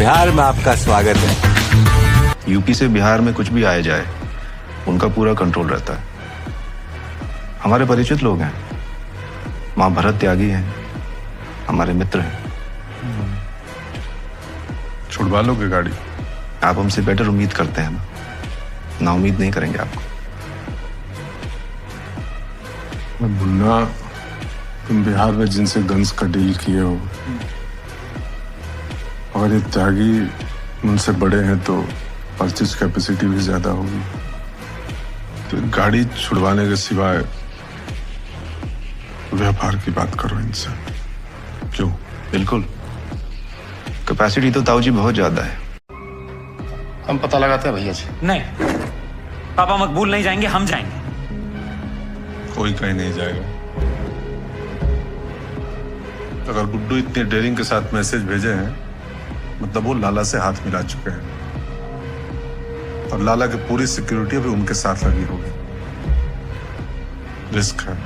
बिहार में आपका स्वागत है। यूपी से बिहार में कुछ भी आया जाए, उनका पूरा कंट्रोल रहता है। हमारे परिचित लोग हैं, माँ भरत त्यागी हैं, हमारे मित्र हैं। छुड़वा लोगे गाड़ी? आप हमसे बेटर उम्मीद करते हैं ना उम्मीद नहीं करेंगे आपको। मुन्ना, तुम बिहार में जिनसे गन्स का डील किए हो, अगर ये त्यागी उनसे बड़े हैं तो परचेज कैपेसिटी भी ज्यादा होगी। तो गाड़ी छुड़वाने के सिवाय व्यापार की बात करो इनसे। क्यों? बिल्कुल, कैपेसिटी तो ताऊ जी बहुत ज्यादा है। हम पता लगाते हैं भैया जी। नहीं, पापा मकबूल नहीं जाएंगे, हम जाएंगे। कोई कहीं नहीं जाएगा। अगर गुड्डू इतनी डेयरिंग के साथ मैसेज भेजे हैं, मतलब वो लाला से हाथ मिला चुके हैं और लाला की पूरी सिक्योरिटी अभी उनके साथ लगी होगी। रिस्क है,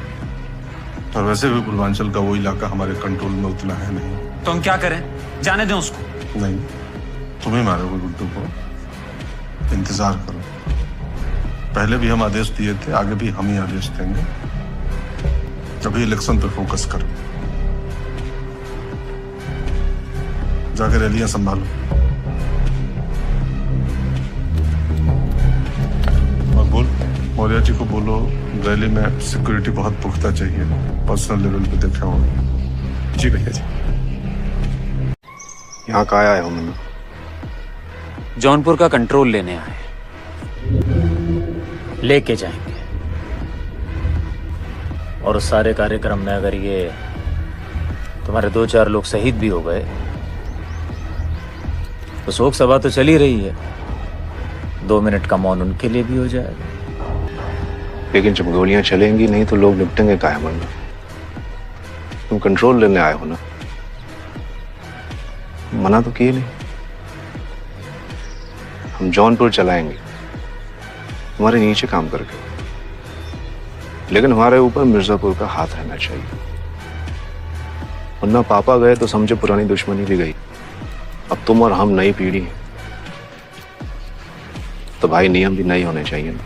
और वैसे भी पूर्वांचल का वो इलाका हमारे कंट्रोल में उतना है नहीं। तो हम क्या करें? जाने दें उसको? नहीं, तुम ही मारोगे गुड्डू को। इंतजार करो, पहले भी हम आदेश दिए थे, आगे भी हम ही आदेश देंगे। अभी इलेक्शन पे फोकस करो, जाकर रैलियां संभालो और बोल मौर्य जी को बोलो रैली में सिक्योरिटी बहुत पुख्ता चाहिए, पर्सनल लेवल पे देखा होगा। जी भैया जी। यहाँ का आया हो मैंने? जौनपुर का कंट्रोल लेने आए, लेके जाएंगे। और उस सारे कार्यक्रम में अगर ये तुम्हारे 2-4 लोग शहीद भी हो गए तो शोक सभा तो चली रही है, 2 मिनट का मौन उनके लिए भी हो जाएगा। लेकिन जब गोलियां चलेंगी नहीं तो लोग निपटेंगे काहे मरना? तुम कंट्रोल लेने आए हो ना, मना तो किए नहीं। हम जौनपुर चलाएंगे हमारे नीचे काम करके, लेकिन हमारे ऊपर मिर्जापुर का हाथ रहना चाहिए। वरना पापा गए तो समझे पुरानी दुश्मनी भी गई। अब तुम और हम नई पीढ़ी हैं, तो भाई नियम भी नए होने चाहिए ना।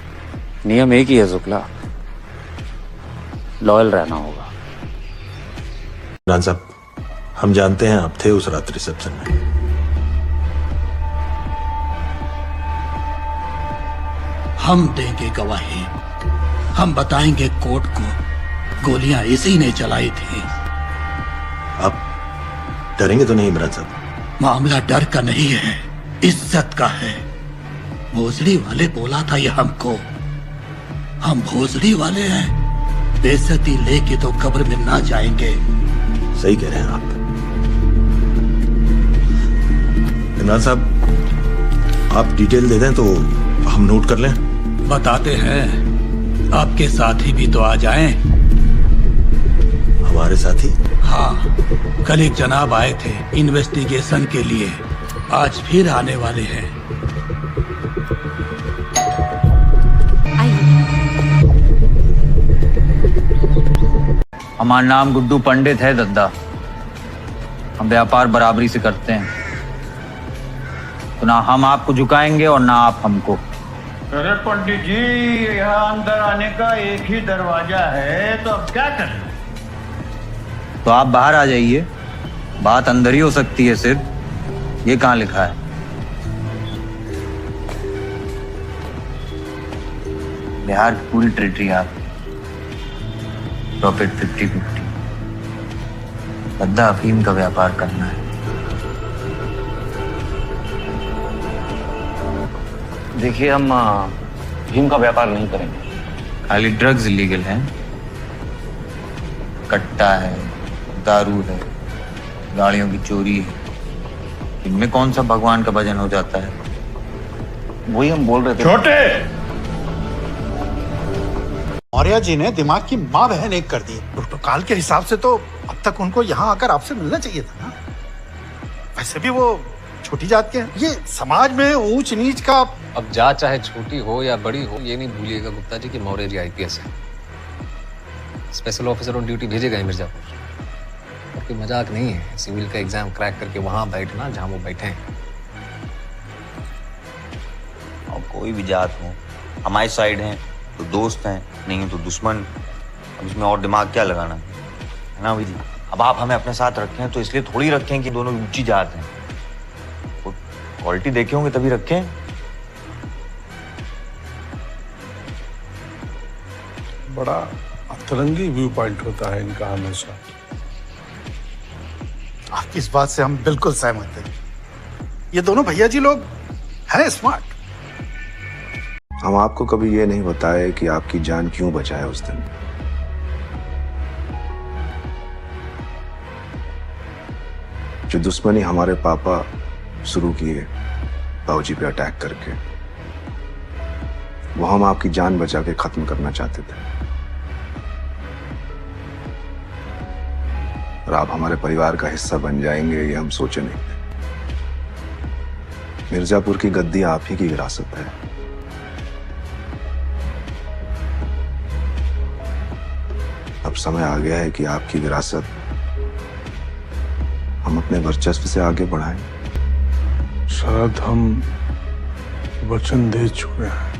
नियम एक ही है शुक्ला, लॉयल रहना होगा। नान साहब, हम जानते हैं आप थे उस रात रिसेप्शन में। हम देंगे गवाही, हम बताएंगे कोर्ट को गोलियां इसी ने चलाई थी। आप डरेंगे तो नहीं इमरान साहब? मामला डर का नहीं है, इज्जत का है। भोसड़ी वाले बोला था ये हमको, हम भोसड़ी वाले हैं, बेइज्जती लेके तो कब्र में ना जाएंगे। सही कह रहे हैं आप इमरान साहब। आप डिटेल दे दें तो हम नोट कर लें। बताते हैं, आपके साथी भी तो आ जाएं। हमारे साथी? हाँ, कल एक जनाब आए थे इन्वेस्टिगेशन के लिए, आज फिर आने वाले हैं। हमारा नाम गुड्डू पंडित है दद्दा। हम व्यापार बराबरी से करते हैं, तो ना हम आपको झुकाएंगे और ना आप हमको। अरे पंडित जी, यहाँ अंदर आने का एक ही दरवाजा है, तो अब क्या करें? तो आप बाहर आ जाइए, बात अंदर ही हो सकती है सिर्फ। ये कहाँ लिखा है? बिहार की पूरी टेरिटरी आप, प्रॉफिट 50-50। बद्दा अफीम का व्यापार करना है। देखिए, हम अफीम का व्यापार नहीं करेंगे। खाली ड्रग्स इलीगल हैं, कट्टा है, दारू है, गाड़ियों की चोरी है। इनमें कौन सा भगवान का भजन हो जाता है? वही हम बोल रहे थे। छोटे मौर्य जी ने दिमाग की माँ बहन एक कर दी। प्रोटोकॉल के हिसाब से तो अब तक उनको यहाँ आकर आपसे मिलना चाहिए था ना। वैसे भी वो छोटी जात के हैं, ये समाज में ऊंच नीच का। अब जात चाहे छोटी हो या बड़ी हो, ये नहीं भूलिएगा गुप्ता जी कि मौर्य जी IPS है, स्पेशल ऑफिसर ऑन ड्यूटी भेजे गए मिर्जापुर। और कोई मजाक नहीं है सिविल का एग्जाम क्रैक करके वहां बैठना जहां वो बैठे हैं। कोई भी जात हो, हमारी साइड हैं तो दोस्त हैं, नहीं तो दुश्मन। अब इसमें और दिमाग क्या लगाना है ना भाई जी। अब आप हमें अपने साथ रखें तो इसलिए थोड़ी रखें कि दोनों ऊंची जात हैं, क्वालिटी देखे होंगे तभी रखें। बड़ा अतरंगी व्यू पॉइंट होता है इनका हमेशा। आपकी इस बात से हम बिल्कुल सहमत हैं। ये दोनों भैया जी लोग हैं स्मार्ट। हम आपको कभी ये नहीं बताए कि आपकी जान क्यों बचाए उस दिन। जो दुश्मनी हमारे पापा शुरू किए बाबूजी पे अटैक करके, वो हम आपकी जान बचा के खत्म करना चाहते थे। और आप हमारे परिवार का हिस्सा बन जाएंगे ये हम सोचे नहीं थे। मिर्जापुर की गद्दी आप ही की विरासत है। अब समय आ गया है कि आपकी विरासत हम अपने वर्चस्व से आगे बढ़ाएं। शरद, हम वचन दे चुके हैं,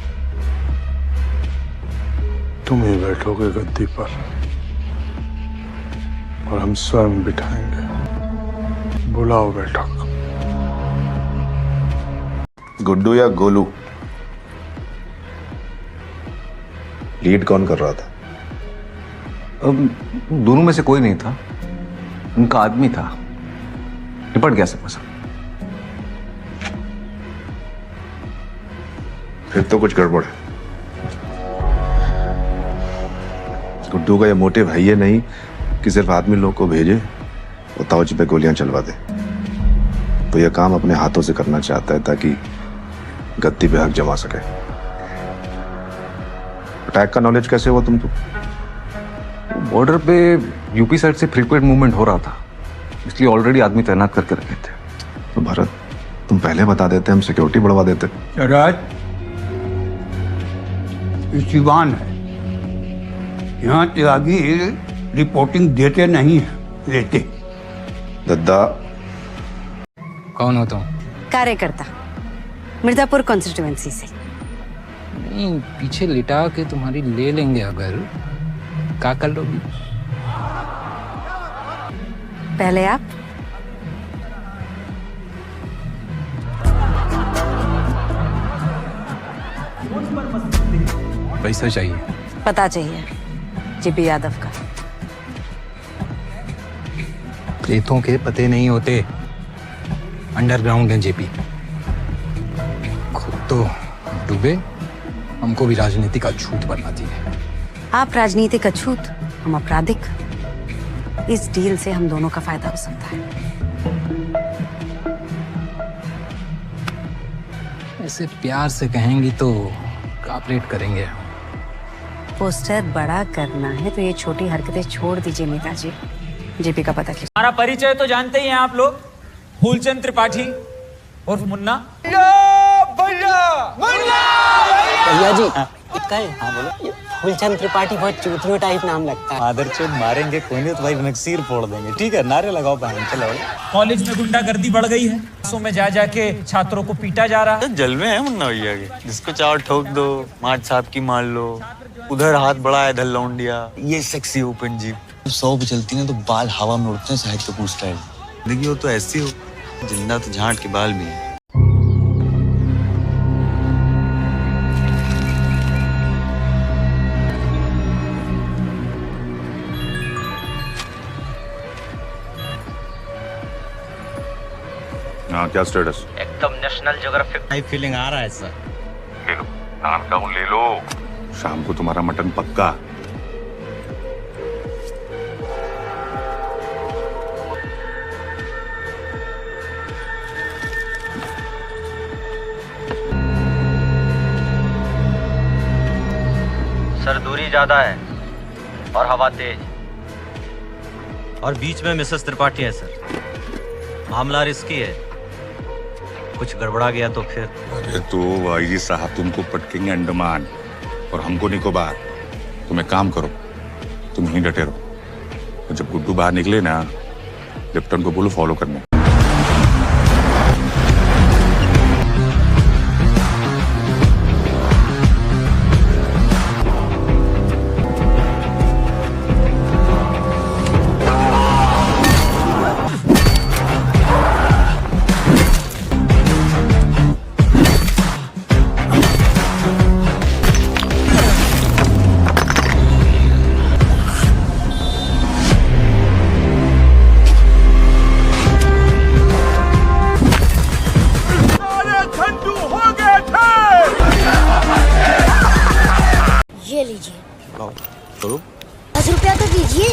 तुम ही बैठोगे गद्दी पर और हम स्वयं बिठाएंगे। बुलाओ बैठक। गुड्डू या गोलू, लीड कौन कर रहा था? दोनों में से कोई नहीं था, उनका आदमी था, निपट गया सब सब। फिर तो कुछ गड़बड़ है। गुड्डू का ये मोटे भाई है नहीं कि सिर्फ आदमी लोग को भेजे और ताऊजी पे गोलियां चलवा दे। तो यह काम अपने हाथों से करना चाहता है ताकि गद्दी पे हक जमा सके। अटैक का नॉलेज कैसे हुआ तुमको? बॉर्डर पे यूपी साइड से फ्रीक्वेंट मूवमेंट हो रहा था, इसलिए ऑलरेडी आदमी तैनात करके रखे थे। तो भरत, तुम पहले बता देते, हम सिक्योरिटी बढ़वा देते। राज सिवान है, यहाँ त्यागी रिपोर्टिंग देते नहीं है, लेते। दद्दा कौन हो तुम? कार्यकर्ता, मिर्जापुर कॉन्स्टिट्यूएंसी से। नहीं, पीछे लिटा के तुम्हारी ले लेंगे अगर, क्या कर लोगी? पहले आप। पैसा चाहिए। पता चाहिए जेपी यादव का। प्लेथों के पते नहीं होते, अंडरग्राउंड है जेपी। खुद तो डूबे, हमको भी राजनीति का छूत बनाती है। आप राजनीतिक अछूत, हम आपराधिक। इस डील से हम दोनों का फायदा हो सकता है। ऐसे प्यार से कहेंगी तो कॉपरेट करेंगे। पोस्टर बड़ा करना है तो ये छोटी हरकतें छोड़ दीजिए नेताजी। जेपी का पता क्या? हमारा परिचय तो जानते ही हैं आप लोग, फूलचंद त्रिपाठी और मुन्ना। भैया जी, इतना है। हाँ बोलो। फूलचंद त्रिपाठी बहुत चूतियों टाइप नाम लगता है। आदरचोद मारेंगे कोई नहीं तो भाई नक्सीर फोड़ देंगे। ठीक है, नारे लगाओ बहन। चलो। कॉलेज में गुंडागर्दी बढ़ गई है, बसों में जा जाके छात्रों को पीटा जा रहा है। जलवे हैं मुन्ना भैया के, जिसको चाव ठोक दो मार्च साहब की मार लो, उधर हाथ बढ़ाए इधर लौंडिया। ये सेक्सी ओपन जीप 100 पे चलती ना तो बाल हवा में उड़ते हैं, साहित्य कपूर स्टाइल। देखिए वो तो ऐसी हो, जिंदा तो झांट के बाल भी हैं। हाँ, क्या स्टेटस? एकदम नेशनल ज्योग्राफिक टाइप फीलिंग आ रहा है सर। ले लो, नाम का ले लो। शाम को तुम्हारा मटन पक्का। सर दूरी ज्यादा है और हवा तेज, और बीच में मिसेस त्रिपाठी है सर। मामला रिस्की है, कुछ गड़बड़ा गया तो फिर। अरे तो आईजी साहब तुमको पटकेंगे अंडमान और हमको निकोबार। तुम एक काम करो, तुम यहीं डटे रहो। तो जब गुड्डू बाहर निकले ना, लेफ्टन को बोलो फॉलो करने। करो। 10 रुपया तो दीजिए।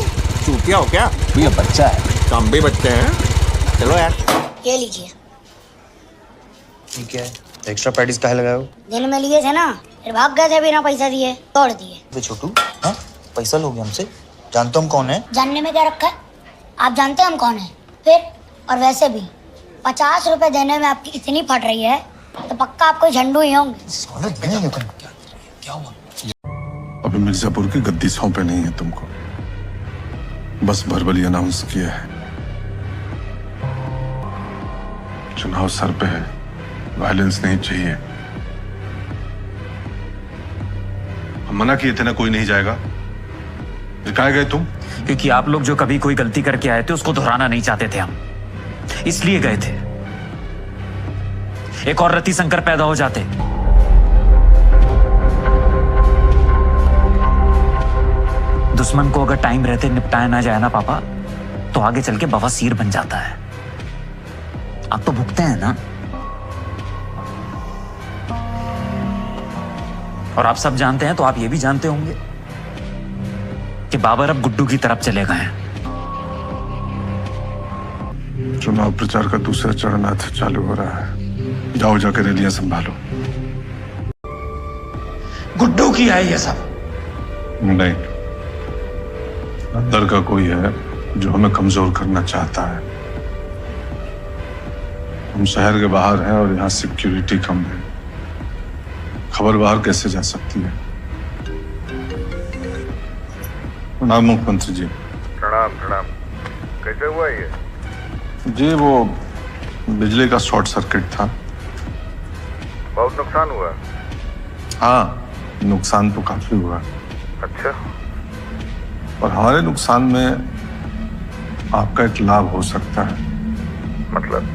चूतिया हो क्या? भैया बच्चा है, हम भी बच्चे हैं। चलो यार। ये लीजिए। ठीक है, एक्स्ट्रा पैटीज काहे लगाए हो? दिन में लिए थे ना, फिर भाग गए थे बिना पैसा दिए, तोड़ दिए। बे छोटू, हाँ पैसा लोगे हमसे? जानते हो हम कौन है? जानने में क्या रखा है? आप जानते हैं हम कौन है? फिर और वैसे भी 50 रुपए देने में आपकी इतनी फट रही है तो पक्का आप कोई झंडू ही होंगे। क्या हुआ? अभी मिर्जापुर की गद्दी सौंपे नहीं है तुमको, बस भरबली अनाउंस किया है। चुनाव सर पे है, वायलेंस नहीं चाहिए। हम मना किए थे ना, कोई नहीं जाएगा। कहाँ गए तुम? क्योंकि आप लोग जो कभी कोई गलती करके आए थे उसको दोहराना नहीं चाहते थे हम, इसलिए गए थे। एक और रति शंकर पैदा हो जाते। दुश्मन को अगर टाइम रहते निपटाया ना जाए ना पापा, तो आगे चल के बवासीर बन जाता है। आप तो भुगते हैं ना। और आप सब जानते हैं तो आप ये भी जानते होंगे कि बाबर अब गुड्डू की तरफ चले गए हैं। चुनाव प्रचार का दूसरा चरण आज चालू हो रहा है। जाओ जाकर रैलियां संभालो। गुड्डू की है ये सब? नहीं, अंदर का कोई है जो हमें कमजोर करना चाहता है। हम शहर के बाहर हैं और यहाँ सिक्योरिटी कम है। खबर बाहर कैसे जा सकती है? प्रणाम मुख्यमंत्री जी। प्रणाम प्रणाम। कैसे हुआ ये? जी वो बिजली का शॉर्ट सर्किट था। बहुत नुकसान हुआ? हाँ, नुकसान तो काफी हुआ। अच्छा। और हमारे नुकसान में आपका एक लाभ हो सकता है। मतलब?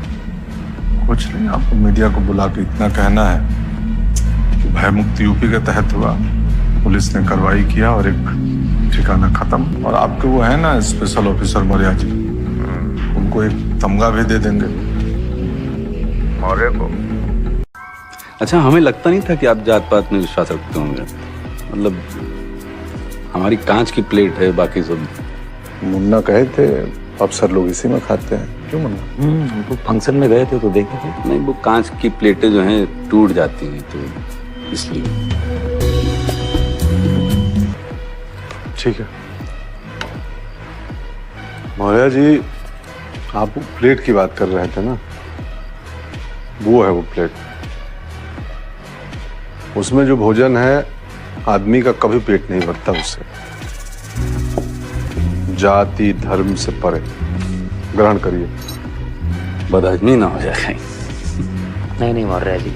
कुछ नहीं, आपको मीडिया को बुला के इतना कहना है कि भय मुक्त यूपी के तहत हुआ, पुलिस ने कार्रवाई किया और एक ठिकाना खत्म। और आपके वो है ना स्पेशल ऑफिसर मौर्य जी, उनको एक तमगा भी दे देंगे। मौर्य को? अच्छा, हमें लगता नहीं था कि आप जात पात में विश्वास रखते होंगे। मतलब हमारी कांच की प्लेट है, बाकी सब। मुन्ना कहे थे अफसर लोग इसी में खाते हैं। क्यों मुन्ना? हम तो फंक्शन में गए थे तो देखे थे। नहीं, वो कांच की प्लेटें जो हैं टूट जाती हैं तो इसलिए। ठीक है मौर्य जी, आप वो प्लेट की बात कर रहे थे ना, वो है वो प्लेट। उसमें जो भोजन है आदमी का कभी पेट नहीं भरता उससे। जाति धर्म से परे ग्रहण करिए, बदहजमी ना हो जाए। नहीं मौर्य जी,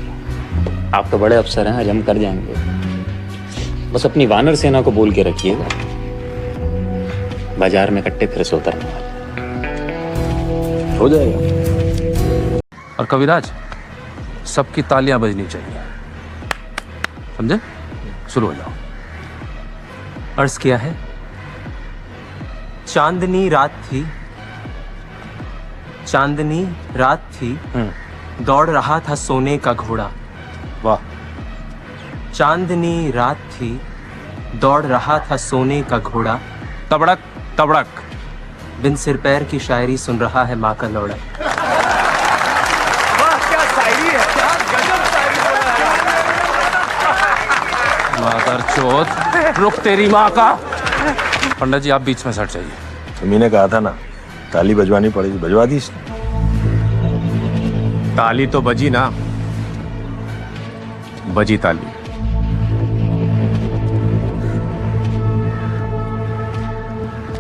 आप तो बड़े अफसर हैं, हजम कर जाएंगे। बस अपनी वानर सेना को बोल के रखिएगा, बाजार में कट्टे फिर से उतरने वाले हो जाएगा। और कविराज, सबकी तालियां बजनी चाहिए, समझे? शुरू हो जाओ। अर्ज किया है। चांदनी रात थी, चांदनी रात थी, दौड़ रहा था सोने का घोड़ा। वाह। चांदनी रात थी, दौड़ रहा था सोने का घोड़ा। तबड़क तबड़क, बिन सिर पैर की शायरी सुन रहा है माँ का लौड़ा। क्या शायरी है, क्या गजब शायरी बोला है। मादर चोद, रुक तेरी माँ का। पंडित जी आप बीच में सट जाइए। तुम्ही ने कहा था ना ताली बजवानी पड़ेगी, बजवा दी इसने। ताली तो बजी ना, बजी ताली।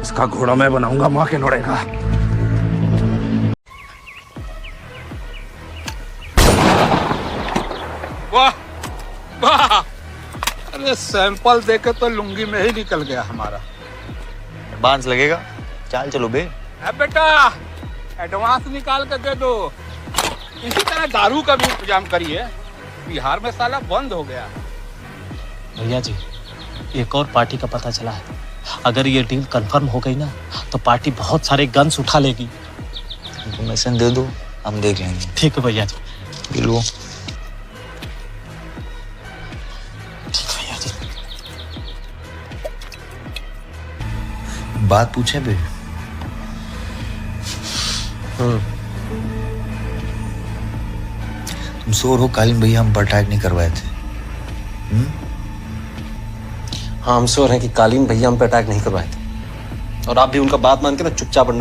इसका घोड़ा मैं बनाऊंगा माँ के लोड़े का। वाह वाह, अरे सैंपल देके तो लुंगी में ही निकल गया हमारा। एडवांस लगेगा, चाल चलो बे। अब बेटा एडवांस निकाल के दे दो। इसी तरह दारू का भी इंतजाम करिए, बिहार में साला बंद हो गया। भैया जी, एक और पार्टी का पता चला है। अगर ये डील कंफर्म हो गई ना तो पार्टी बहुत सारे गन्स उठा लेगी। इन्फॉर्मेशन दे दो, हम देख लेंगे। ठीक है भैया जी। लो ठीक है भैया जी। बात पूछे बे? तुम श्योर हो कालीन भैया हम पर अटैक नहीं करवाए थे? हाँ हम श्योर हैं कि कालीन भैया हम पे अटैक नहीं करवाए थे, और आप भी उनका बात मान के ना चुपचाप अंडर